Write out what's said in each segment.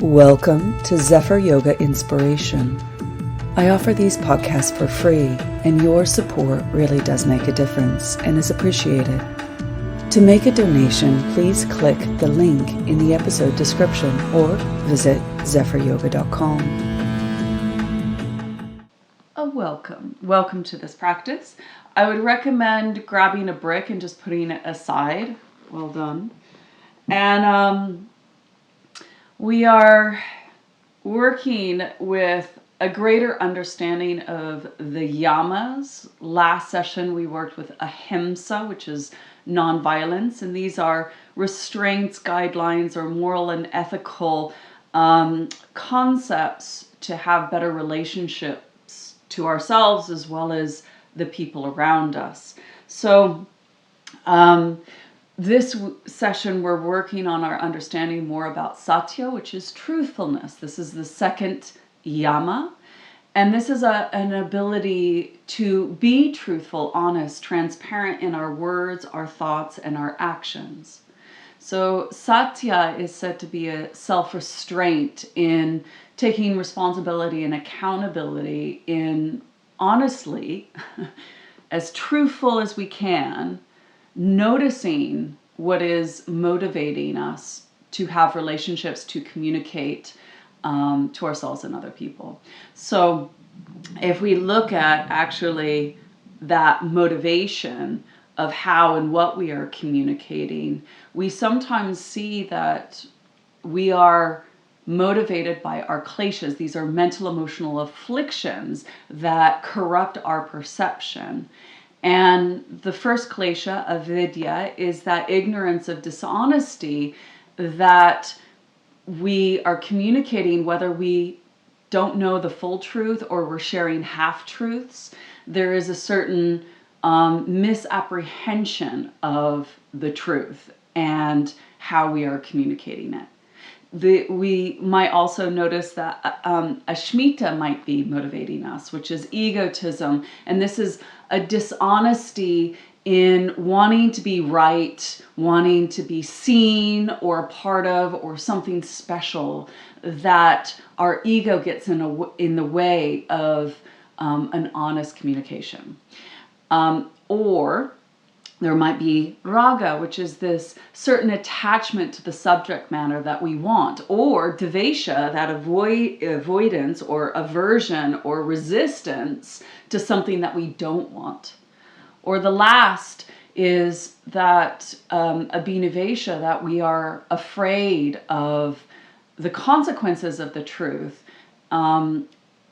Welcome to Zephyr Yoga Inspiration. I offer these podcasts for free, and your support really does make a difference and is appreciated. To make a donation, please click the link in the episode description or visit zephyryoga.com. Welcome to this practice. I would recommend grabbing a brick and just putting it aside. Well done. And we are working with a greater understanding of the Yamas. Last session we worked with ahimsa, which is nonviolence, and these are restraints, guidelines, or moral and ethical concepts to have better relationships to ourselves as well as the people around us. So this session, we're working on our understanding more about Satya, which is truthfulness. This is the second Yama. And this is an ability to be truthful, honest, transparent in our words, our thoughts, and our actions. So Satya is said to be a self-restraint in taking responsibility and accountability in honestly, as truthful as we can, noticing what is motivating us to have relationships, to communicate to ourselves and other people. So if we look at actually that motivation of how and what we are communicating, we sometimes see that we are motivated by our Kleshas. These are mental emotional afflictions that corrupt our perception. And the first Klesha, Avidya, is that ignorance of dishonesty that we are communicating whether we don't know the full truth or we're sharing half-truths. There is a certain misapprehension of the truth and how we are communicating it. We might also notice that Asmita might be motivating us, which is egotism. And this is a dishonesty in wanting to be right, wanting to be seen or a part of or something special, that our ego gets in the way of an honest communication. Or there might be Raga, which is this certain attachment to the subject matter that we want, or Dvesa, that avoidance or aversion or resistance to something that we don't want. Or the last is that Abinivesha, that we are afraid of the consequences of the truth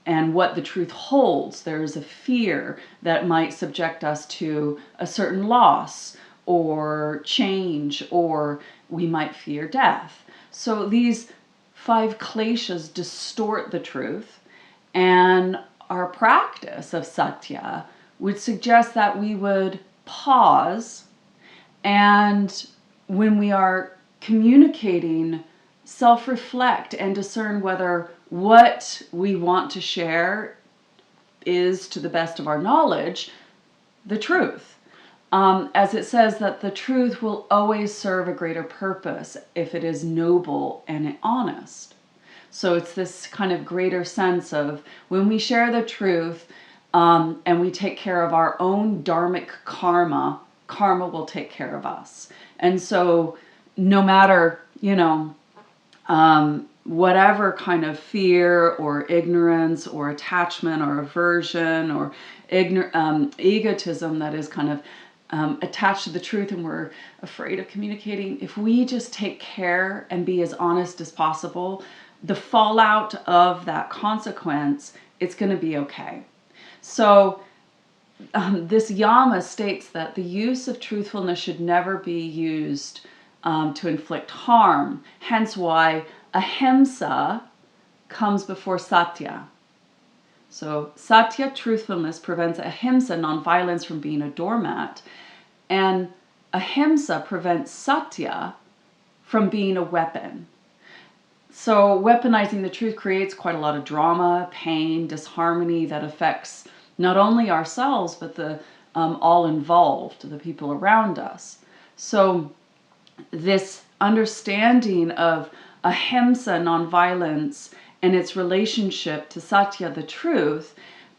and what the truth holds. There is a fear that might subject us to a certain loss or change, or we might fear death. So these 5 Kleshas distort the truth, and our practice of Satya would suggest that we would pause, and when we are communicating, self-reflect and discern whether what we want to share is, to the best of our knowledge, the truth. As it says that the truth will always serve a greater purpose if it is noble and honest. So it's this kind of greater sense of when we share the truth and we take care of our own dharmic karma, karma will take care of us. And so no matter, whatever kind of fear or ignorance or attachment or aversion or egotism that is kind of attached to the truth and we're afraid of communicating, if we just take care and be as honest as possible, the fallout of that consequence, it's going to be okay. So this Yama states that the use of truthfulness should never be used to inflict harm, hence why ahimsa comes before Satya. So Satya, truthfulness, prevents ahimsa, nonviolence, from being a doormat, and ahimsa prevents Satya from being a weapon. So weaponizing the truth creates quite a lot of drama, pain, disharmony that affects not only ourselves but the all involved, the people around us. So this understanding of ahimsa, nonviolence, and its relationship to Satya, the truth,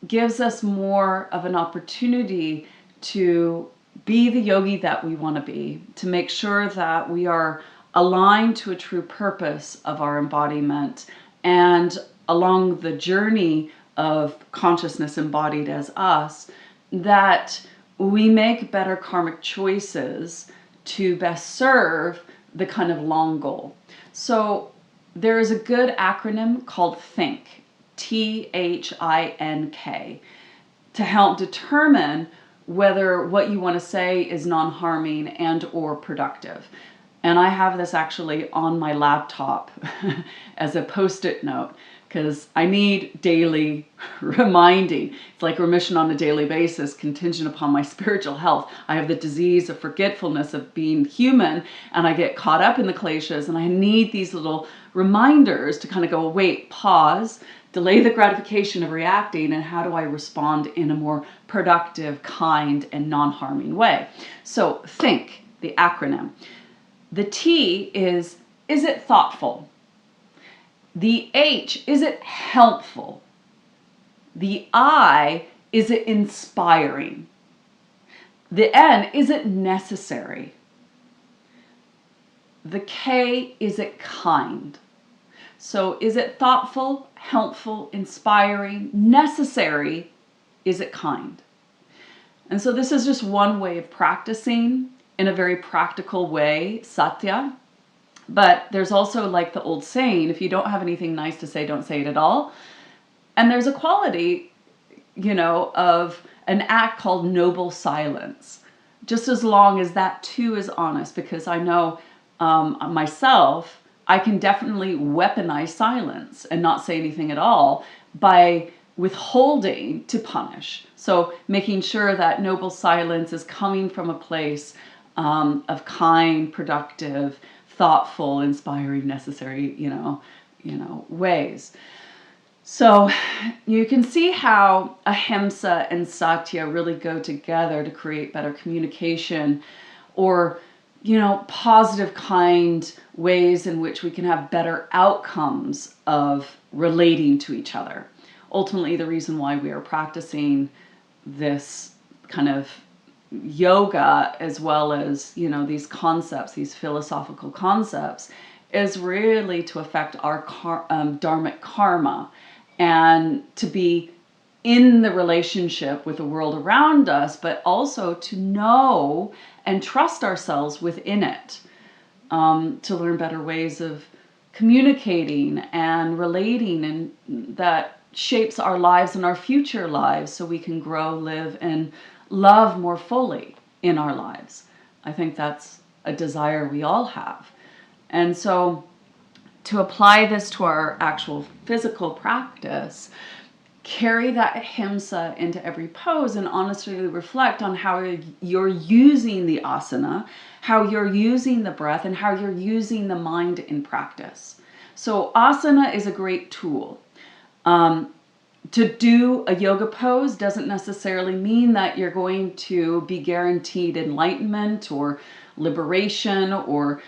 gives us more of an opportunity to be the yogi that we want to be, to make sure that we are aligned to a true purpose of our embodiment, and along the journey of consciousness embodied as us, that we make better karmic choices to best serve the kind of long goal. So there is a good acronym called THINK, THINK, to help determine whether what you want to say is non-harming and or productive. And I have this actually on my laptop as a post-it note, because I need daily reminding. It's like remission on a daily basis, contingent upon my spiritual health. I have the disease of forgetfulness of being human, and I get caught up in the Kleshas, and I need these little reminders to kind of go, wait, pause, delay the gratification of reacting, and how do I respond in a more productive, kind, and non-harming way? So think, the acronym. The T is it thoughtful? The H, is it helpful? The I, is it inspiring? The N, is it necessary? The K, is it kind? So is it thoughtful, helpful, inspiring, necessary? Is it kind? And so this is just one way of practicing in a very practical way, Satya. But there's also, like the old saying, if you don't have anything nice to say, don't say it at all. And there's a quality, of an act called noble silence. Just as long as that too is honest, because I know myself, I can definitely weaponize silence and not say anything at all by withholding to punish. So making sure that noble silence is coming from a place of kind, productive, thoughtful, inspiring, necessary, ways. So you can see how ahimsa and satya really go together to create better communication, or, positive, kind ways in which we can have better outcomes of relating to each other. Ultimately, the reason why we are practicing this kind of yoga, as well as, these concepts, these philosophical concepts, is really to affect our dharmic karma, and to be in the relationship with the world around us, but also to know and trust ourselves within it, to learn better ways of communicating and relating, and that shapes our lives and our future lives, so we can grow, live, and love more fully in our lives. I think that's a desire we all have. And so to apply this to our actual physical practice, carry that ahimsa into every pose and honestly reflect on how you're using the asana, how you're using the breath, and how you're using the mind in practice. So asana is a great tool. To do a yoga pose doesn't necessarily mean that you're going to be guaranteed enlightenment or liberation or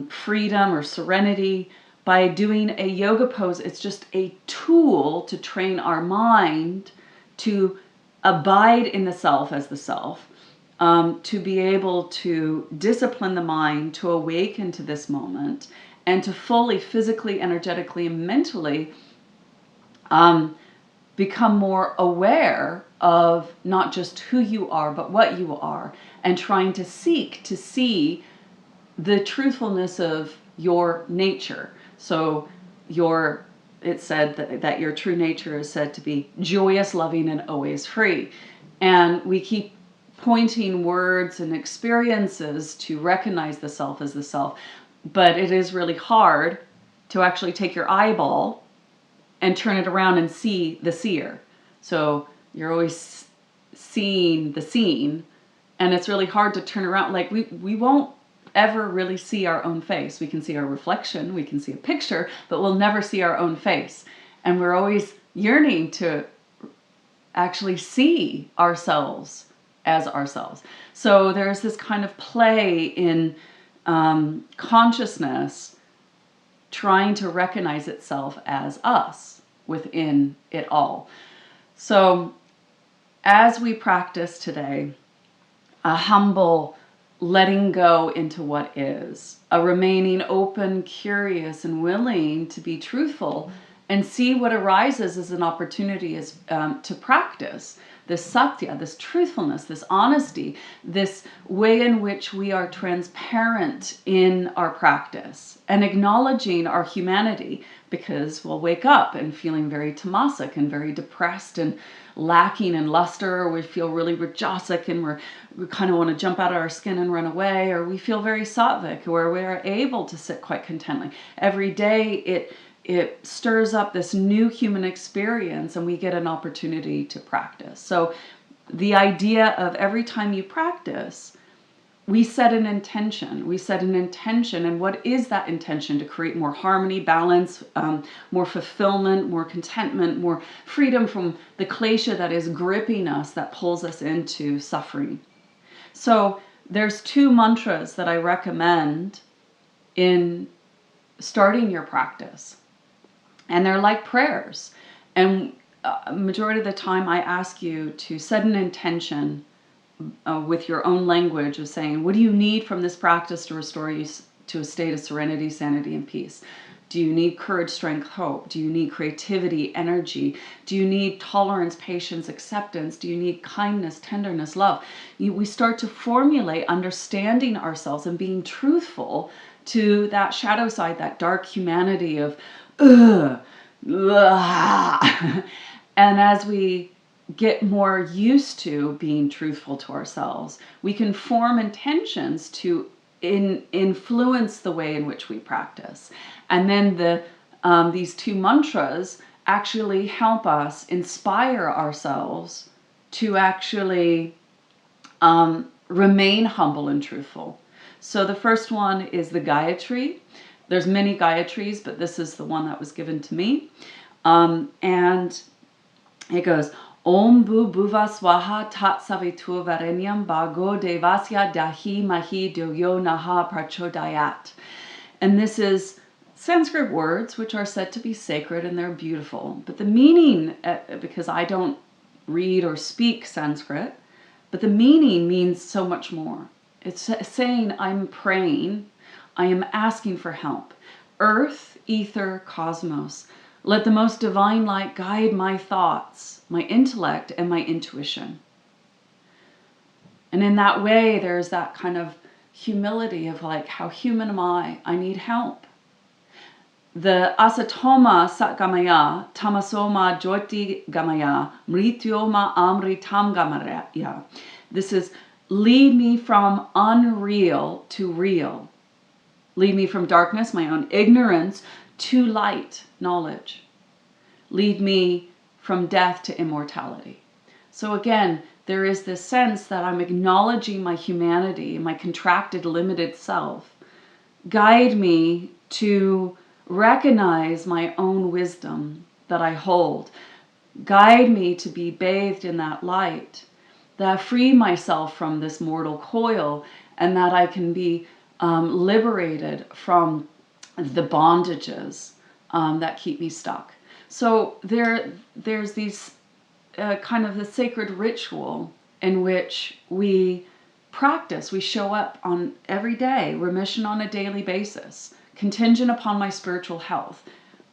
freedom or serenity. By doing a yoga pose, it's just a tool to train our mind to abide in the self as the self, to be able to discipline the mind, to awaken to this moment, and to fully, physically, energetically, and mentally become more aware of not just who you are, but what you are, and trying to seek to see the truthfulness of your nature. So it's said that your true nature is said to be joyous, loving, and always free. And we keep pointing words and experiences to recognize the self as the self, but it is really hard to actually take your eyeball and turn it around and see the seer. So you're always seeing the scene, and it's really hard to turn around. Like we won't ever really see our own face. We can see our reflection, we can see a picture, but we'll never see our own face. And we're always yearning to actually see ourselves as ourselves. So there's this kind of play in consciousness, trying to recognize itself as us within it all. So as we practice today, a humble letting go into what is, a remaining open, curious, and willing to be truthful and see what arises as an opportunity to practice this Satya, this truthfulness, this honesty, this way in which we are transparent in our practice and acknowledging our humanity, because we'll wake up and feeling very tamasic and very depressed and lacking in luster, or we feel really rajasic and we kind of want to jump out of our skin and run away, or we feel very sattvic where we're able to sit quite contently. Every day it stirs up this new human experience and we get an opportunity to practice. So the idea of every time you practice, we set an intention. And what is that intention? To create more harmony, balance, more fulfillment, more contentment, more freedom from the klesha that is gripping us, that pulls us into suffering. So there's 2 mantras that I recommend in starting your practice. And they're like prayers. And majority of the time I ask you to set an intention with your own language of saying, what do you need from this practice to restore you to a state of serenity, sanity, and peace? Do you need courage, strength, hope? Do you need creativity, energy? Do you need tolerance, patience, acceptance? Do you need kindness, tenderness, love? We start to formulate understanding ourselves and being truthful to that shadow side, that dark humanity of ugh, ugh. And as we get more used to being truthful to ourselves, we can form intentions to influence the way in which we practice. And then these 2 mantras actually help us inspire ourselves to actually remain humble and truthful. So the first one is the Gayatri. There's many Gayatris, but this is the one that was given to me. And it goes, Om Bu Bhuva Swaha Tat Savitur Varenyam Bhago Devasya Dahi Mahi Doyo Naha Prachodayat. And this is Sanskrit words which are said to be sacred and they're beautiful. But the meaning, because I don't read or speak Sanskrit, but the meaning means so much more. It's saying I'm praying, I am asking for help. Earth, ether, cosmos, let the most divine light guide my thoughts, my intellect, and my intuition. And in that way, there's that kind of humility of like, how human am I? I need help. The asatoma satgamaya, tamasoma jyoti gamaya, mrityoma amritam gamaya. This is lead me from unreal to real. Lead me from darkness, my own ignorance, to light, knowledge. Lead me from death to immortality. So again, there is this sense that I'm acknowledging my humanity, my contracted, limited self. Guide me to recognize my own wisdom that I hold. Guide me to be bathed in that light, that I free myself from this mortal coil, and that I can be liberated from the bondages that keep me stuck. So there's these kind of the sacred ritual in which we practice, we show up on every day, remission on a daily basis, contingent upon my spiritual health.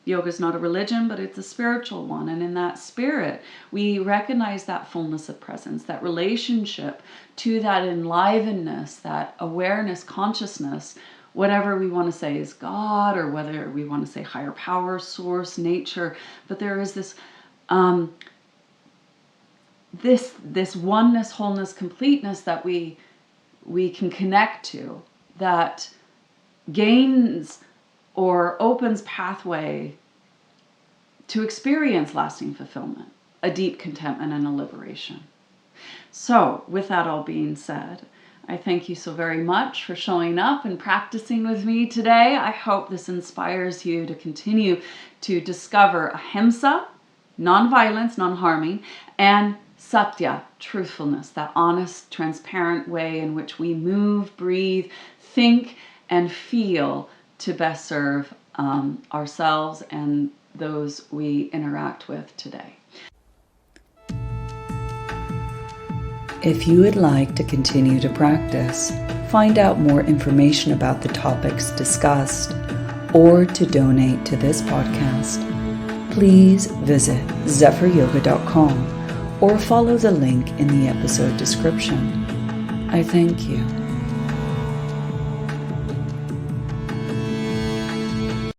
Yoga is not a religion, but it's a spiritual one. And in that spirit, we recognize that fullness of presence, that relationship to that enlivenedness, that awareness, consciousness, whatever we want to say is God, or whether we want to say higher power, source, nature. But there is this this oneness, wholeness, completeness that we can connect to, that gains or opens pathway to experience lasting fulfillment, a deep contentment, and a liberation. So with that all being said, I thank you so very much for showing up and practicing with me today. I hope this inspires you to continue to discover ahimsa, non-violence, non-harming, and Satya, truthfulness, that honest, transparent way in which we move, breathe, think, and feel to best serve ourselves and those we interact with today. If you would like to continue to practice, find out more information about the topics discussed, or to donate to this podcast, please visit zephyryoga.com or follow the link in the episode description. I thank you.